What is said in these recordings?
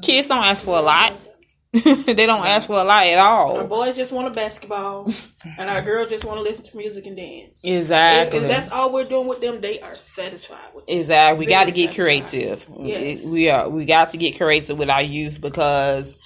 Kids don't ask for a lot. They don't ask for a lot at all. Our boys just want a basketball, and our girls just want to listen to music and dance. Exactly. If that's all we're doing with them, they are satisfied with it. Exactly. We got to get creative. Yes. We got to get creative with our youth because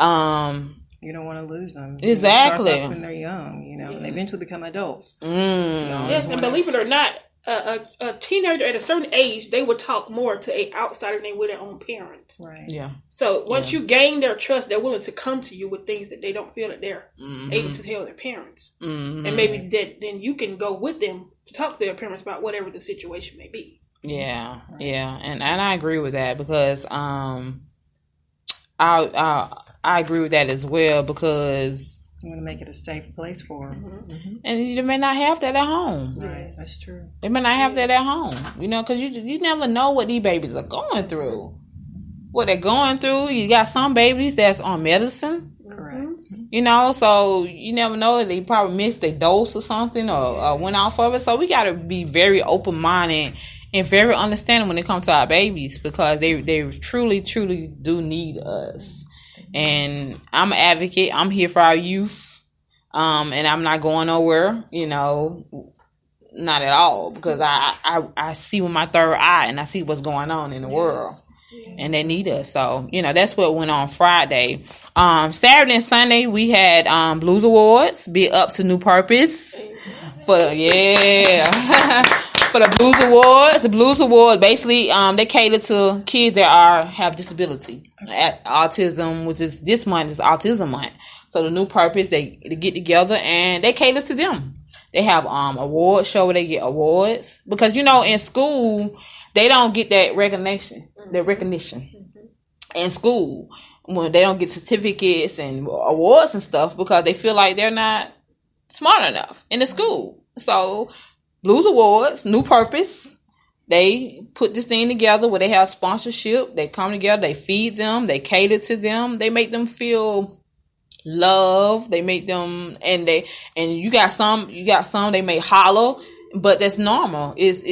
you don't want to lose them. Exactly. It starts off when they're young, and they eventually become adults. Yes, and believe it or not, a teenager at a certain age, they would talk more to an outsider than they would their own parents. Right. Yeah. So once you gain their trust, they're willing to come to you with things that they don't feel that they're able to tell their parents. And maybe then you can go with them to talk to their parents about whatever the situation may be. Yeah, yeah, and I agree with that because I agree with that as well because you want to make it a safe place for them. And you may not have that at home. Right, that's true. They may not have that at home, because you never know what these babies are going through. What they're going through. You got some babies that's on medicine. Correct. So you never know. They probably missed a dose or something or went off of it. So we got to be very open-minded and very understanding when it comes to our babies because they truly, truly do need us. And I'm an advocate. I'm here for our youth. And I'm not going nowhere, not at all because I see with my third eye and I see what's going on in the world. And they need us. So, that's what went on Friday. Saturday and Sunday, we had Blues Awards, Be Up to New Purpose. For the Blues Awards. The Blues Awards, basically, they cater to kids that have disability. Autism, which is this month, is Autism Month. So the New Purpose, they get together and they cater to them. They have award show where they get awards. Because, in school, they don't get that recognition in school when they don't get certificates and awards and stuff because they feel like they're not smart enough in the school. So Blues Awards, New Purpose, they put this thing together where they have sponsorship. They come together, they feed them, they cater to them, they make them feel loved. They make them and you got some they may holler. But that's normal. Is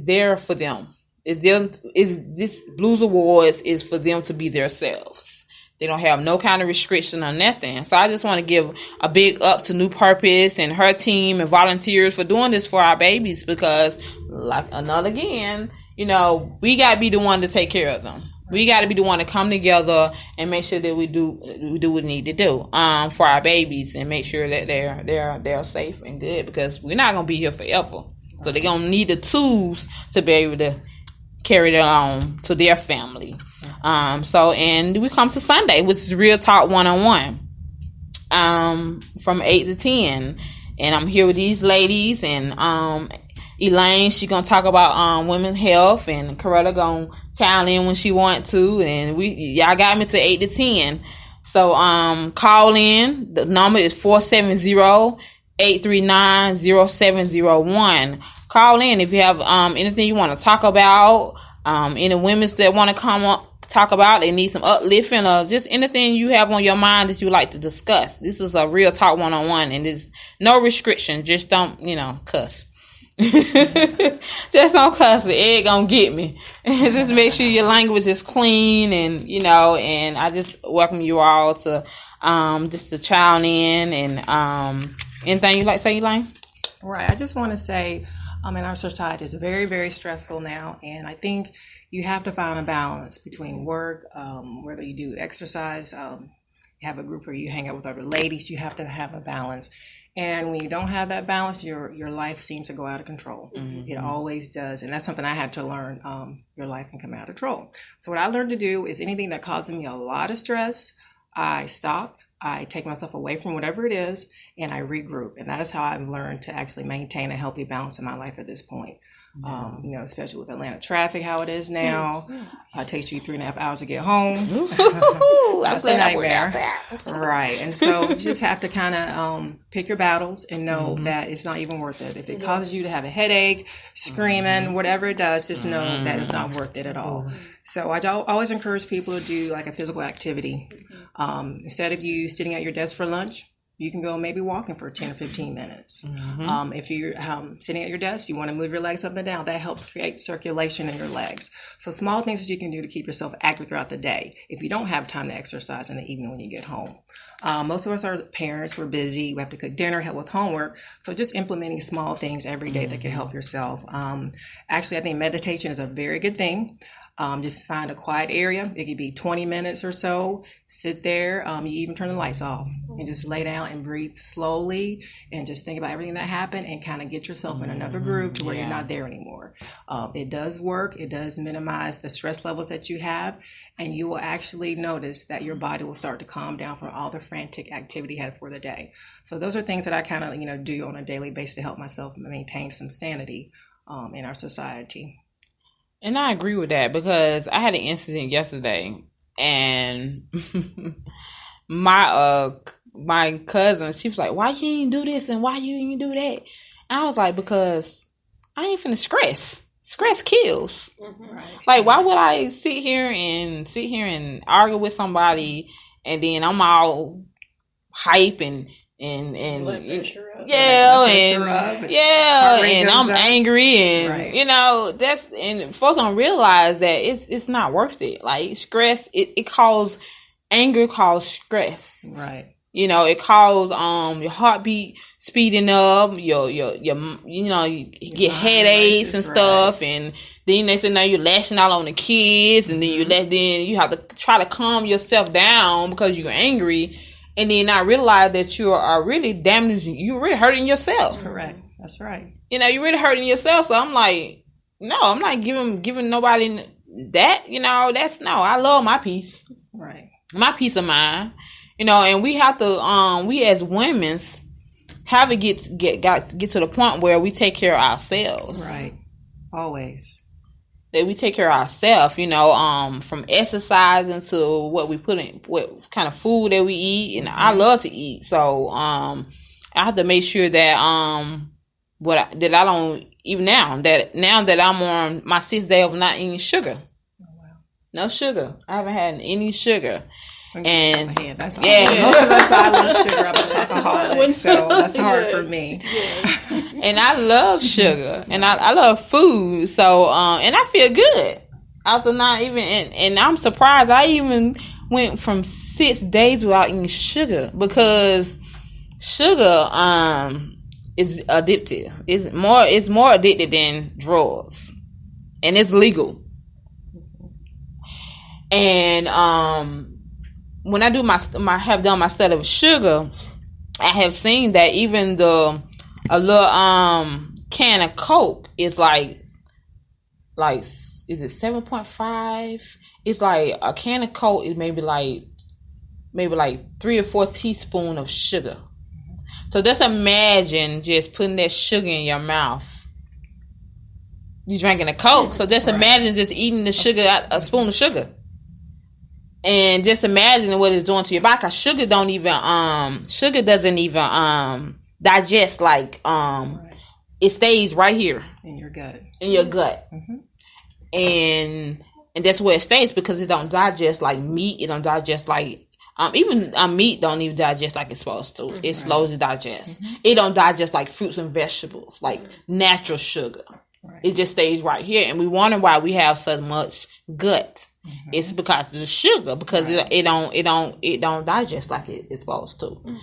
there for them. This Blues Awards is for them to be themselves. They don't have no kind of restriction or nothing. So I just want to give a big up to New Purpose and her team and volunteers for doing this for our babies because, we got to be the one to take care of them. We got to be the one to come together and make sure that we do what we need to do for our babies and make sure that they're safe and good because we're not gonna be here forever. So they're gonna need the tools to be able to carry it on to their family. And we come to Sunday, which is Real Talk 101, from 8 to 10, and I'm here with these ladies and Elaine, she gonna talk about women's health, and Coretta gonna chime in when she want to, and y'all got me to 8 to 10. So call in. The number is 470-839-0701. Call in if you have anything you want to talk about. Any women's that want to come up talk about, they need some uplifting or just anything you have on your mind that you like to discuss. This is a Real Talk 101, and there's no restriction. Just don't cuss. Just don't cuss. It ain't gonna get me. Just make sure your language is clean, and and I just welcome you all to just to chime in and anything you like to say, Elaine? Right. I just want to say in our society is very, very stressful now, and I think you have to find a balance between work, whether you do exercise, you have a group where you hang out with other ladies, you have to have a balance. And when you don't have that balance, your life seems to go out of control. Mm-hmm. It always does. And that's something I had to learn. Your life can come out of control. So what I learned to do is anything that causes me a lot of stress, I stop. I take myself away from whatever it is, and I regroup. And that is how I've learned to actually maintain a healthy balance in my life at this point. Especially with Atlanta traffic, how it is now. It takes you 3.5 hours to get home. That's a nightmare. Right. And so you just have to kind of pick your battles and know that it's not even worth it. If it causes you to have a headache, screaming, whatever it does, just know that it's not worth it at all. So I always encourage people to do like a physical activity. Instead of you sitting at your desk for lunch, You can go maybe walking for 10 or 15 minutes. If you're sitting at your desk, you want to move your legs up and down. That helps create circulation in your legs. So small things that you can do to keep yourself active throughout the day if you don't have time to exercise in the evening when you get home. Most of us are parents. We're busy. We have to cook dinner, help with homework. So just implementing small things every day that can help yourself. Actually, I think meditation is a very good thing. Just find a quiet area. It could be 20 minutes or so. Sit there. You even turn the lights off and just lay down and breathe slowly and just think about everything that happened and kind of get yourself in another groove to where you're not there anymore. It does work. It does minimize the stress levels that you have, and you will actually notice that your body will start to calm down from all the frantic activity you had for the day. So those are things that I kind of, do on a daily basis to help myself maintain some sanity in our society. And I agree with that because I had an incident yesterday, and my cousin, she was like, "Why you ain't do this and why you ain't do that?" And I was like, "Because I ain't finna stress. Stress kills. Right. Like, why would I sit here and argue with somebody, and then I'm all hype and I'm angry and that's, and folks don't realize that it's not worth it. Like stress, anger causes stress. Right. It causes your heartbeat speeding up, you get headaches and stuff, and then they say now you're lashing out on the kids, and then you have to try to calm yourself down because you're angry. And then I realize that you are really damaging. You're really hurting yourself. Correct. That's right. You're really hurting yourself. So I'm like, no, I'm not giving nobody that. I love my peace. Right. My peace of mind. And we have to. We as women have to get to the point where we take care of ourselves. Right. Always. That we take care of ourselves, from exercising to what we put in, what kind of food that we eat. And I love to eat. So, I have to make sure that, that I don't, even now that I'm on my 6th day of not eating sugar. Oh, wow. No sugar. I haven't had any sugar. And that's most of us I love sugar. I'm a chocoholic, so that's hard for me. And I love sugar, and I love food. So and I feel good after not even. And I'm surprised I even went from 6 days without eating sugar, because sugar is addictive. It's more addicted than drugs, and it's legal. And when I do have done my study of sugar, I have seen that even a little can of Coke is like is it 7.5? It's like a can of Coke is maybe like 3 or 4 teaspoons of sugar. So just imagine just putting that sugar in your mouth. You drinking a Coke, so just imagine just eating the sugar, a spoon of sugar. And just imagine what it's doing to your body. Cause sugar doesn't even digest it stays right here in your gut. Mm-hmm. And that's where it stays, because it don't digest like meat. It don't digest like even meat don't even digest like it's supposed to. It slowly digests. Mm-hmm. It don't digest like fruits and vegetables, like natural sugar. Right. It just stays right here, and we wonder why we have so much gut. Mm-hmm. It's because of the sugar, because it don't digest like it's supposed to. Mm-hmm.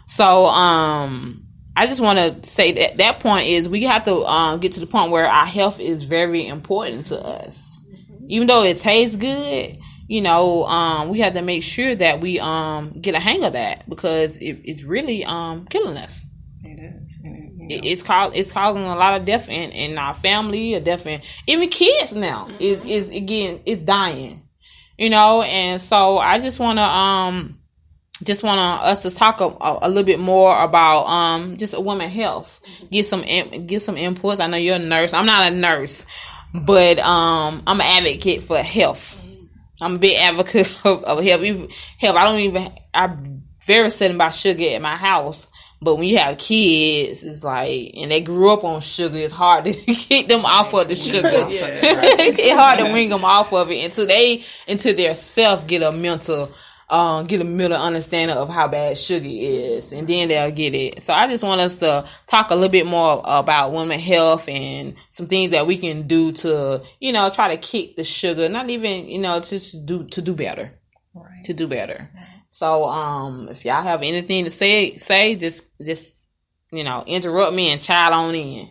So I just want to say that point is we have to get to the point where our health is very important to us. Mm-hmm. Even though it tastes good, we have to make sure that we get a hang of that, because it's really killing us. It is. It's causing a lot of death in our family, even kids now. Mm-hmm. It's dying, and so I just want us to talk a little bit more about just women's health. Get some inputs. I know you're a nurse. I'm not a nurse, but I'm an advocate for health. I'm a big advocate of health. I'm very certain about sugar at my house. But when you have kids, it's like, and they grew up on sugar, it's hard to get them off of the sugar. It's hard to wring them off of it until their self get a mental get a middle understanding of how bad sugar is, and then they'll get it. So I just want us to talk a little bit more about women health and some things that we can do to, try to kick the sugar, not even, just to do better. Right. To do better. Right. So if y'all have anything to say, just interrupt me and chime on in.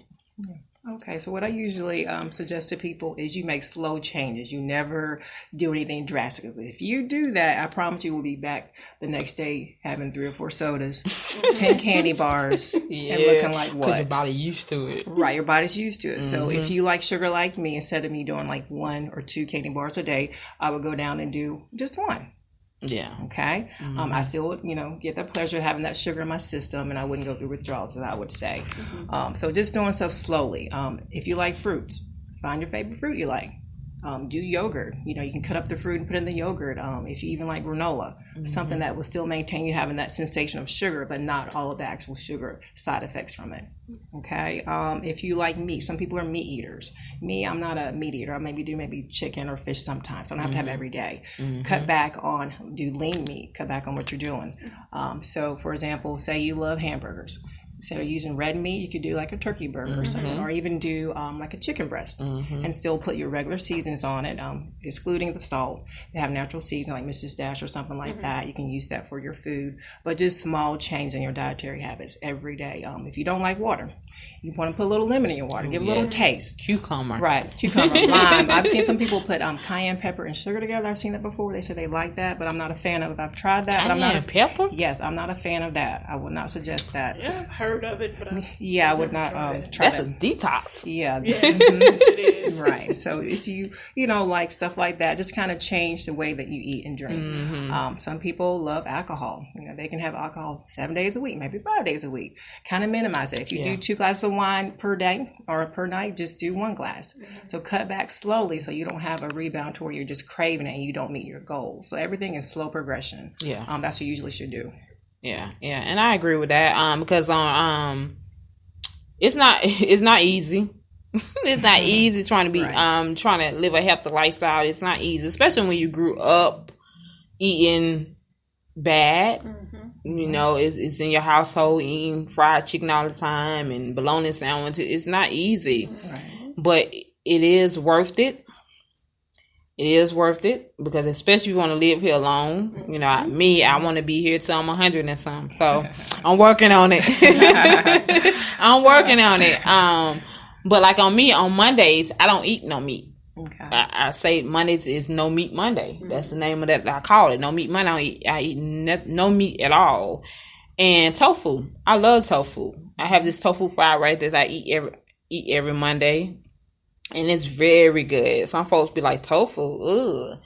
Okay, so what I usually suggest to people is you make slow changes. You never do anything drastically. If you do that, I promise you will be back the next day having 3 or 4 sodas, 10 candy bars, and looking like what? Your body used to it. Right, your body's used to it. Mm-hmm. So if you like sugar like me, instead of me doing like 1 or 2 candy bars a day, I would go down and do just 1. Yeah. Okay. Mm-hmm. I still would, get the pleasure of having that sugar in my system, and I wouldn't go through withdrawals, as I would say. Mm-hmm. So just doing stuff slowly. If you like fruits, find your favorite fruit you like. Do yogurt. You can cut up the fruit and put in the yogurt. If you even like granola, something that will still maintain you having that sensation of sugar, but not all of the actual sugar side effects from it. Okay. If you like meat, some people are meat eaters. Me, I'm not a meat eater. I maybe chicken or fish sometimes. I don't have to have it every day. Cut back on, do lean meat. Cut back on what you're doing. So, for example, say you love hamburgers. Instead of using red meat, you could do like a turkey burger or something, or even do like a chicken breast and still put your regular seasons on it, excluding the salt. They have natural seasoning like Mrs. Dash or something like that. You can use that for your food, but just small change in your dietary habits every day. If you don't like water, you want to put a little lemon in your water, give a little taste. Cucumber. Right, cucumber, lime. I've seen some people put cayenne pepper and sugar together. I've seen that before. They say they like that, but I'm not a fan of it. I've tried that, but I'm not pepper? Yes, I'm not a fan of that. I would not suggest that. Yeah, I've heard of it, but I would not try That's that. a detox. Yeah. It is. Right. So if you like stuff like that, just kind of change the way that you eat and drink. Some people love alcohol. They can have alcohol 7 days a week, maybe 5 days a week. Kind of minimize it. If you do 2 glasses of wine per day or per night, just do 1 glass. So cut back slowly so you don't have a rebound to where you're just craving it and you don't meet your goals. So everything is slow progression. Yeah. That's what you usually should do. Yeah, and I agree with that. Because it's not easy. It's not easy trying to be trying to live a healthy lifestyle. It's not easy, especially when you grew up eating bad. It's in your household eating fried chicken all the time and bologna sandwiches. It's not easy, but it is worth it. It is worth it because especially if you want to live here alone. I want to be here till I'm 100 and something. So I'm working on it. But like on me, on Mondays, I don't eat no meat. Okay. I say Mondays is no meat Monday. That's the name of that. I call it no meat Monday. I eat no meat at all. And tofu. I love tofu. I have this tofu fried rice that I eat every Monday. And it's very good. Some folks be like, tofu, ugh.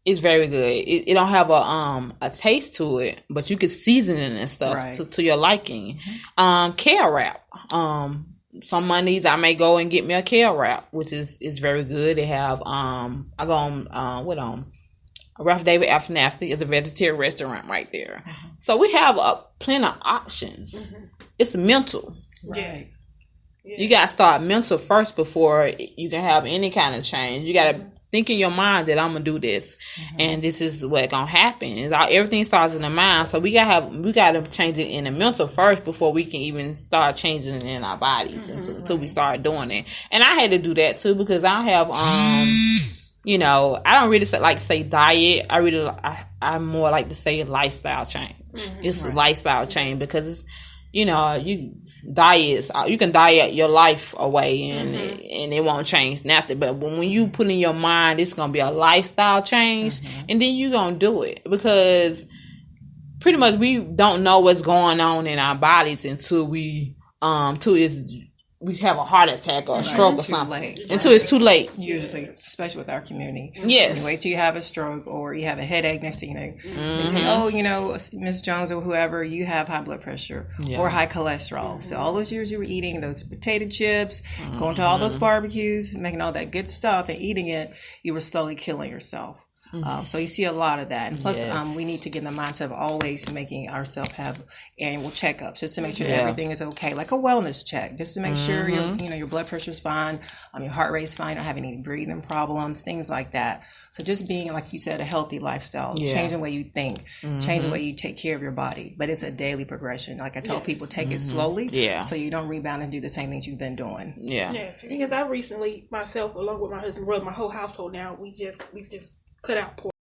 It's very good. It don't have a taste to it, but you can season it and stuff to your liking. Kale wrap. Some Mondays I may go and get me a kale wrap, which is very good. They have I go on Ralph David Abernathy is a vegetarian restaurant right there. So we have plenty of options. It's mental. Right. You got to start mental first before you can have any kind of change. You got to think in your mind that I'm going to do this and this is what's going to happen. Everything starts in the mind. So we got to change it in the mental first before we can even start changing it in our bodies until we start doing it. And I had to do that too because I have, I don't really say diet. I more like to say lifestyle change. It's a lifestyle change because it's, you can diet your life away and it won't change nothing. But when you put in your mind it's gonna be a lifestyle change, and then you're gonna do it because pretty much we don't know what's going on in our bodies until we have a heart attack or a stroke or something. Until it's too late. Usually, especially with our community. Yes. You wait till you have a stroke or you have a headache. Next thing they tell you, Miss Jones or whoever, you have high blood pressure or high cholesterol. So all those years you were eating those potato chips, going to all those barbecues, making all that good stuff and eating it, you were slowly killing yourself. So you see a lot of that. And plus, Yes. we need to get in the mindset of always making ourselves have annual checkups just to make sure everything is okay, like a wellness check, just to make sure your blood pressure is fine, your heart rate is fine, don't have any breathing problems, things like that. So just being, like you said, a healthy lifestyle, changing the way you think, change the way you take care of your body. But it's a daily progression. Like I tell people, take it slowly, so you don't rebound and do the same things you've been doing. Yes, because I recently myself, along with my husband, my whole household now, we just cut out pork.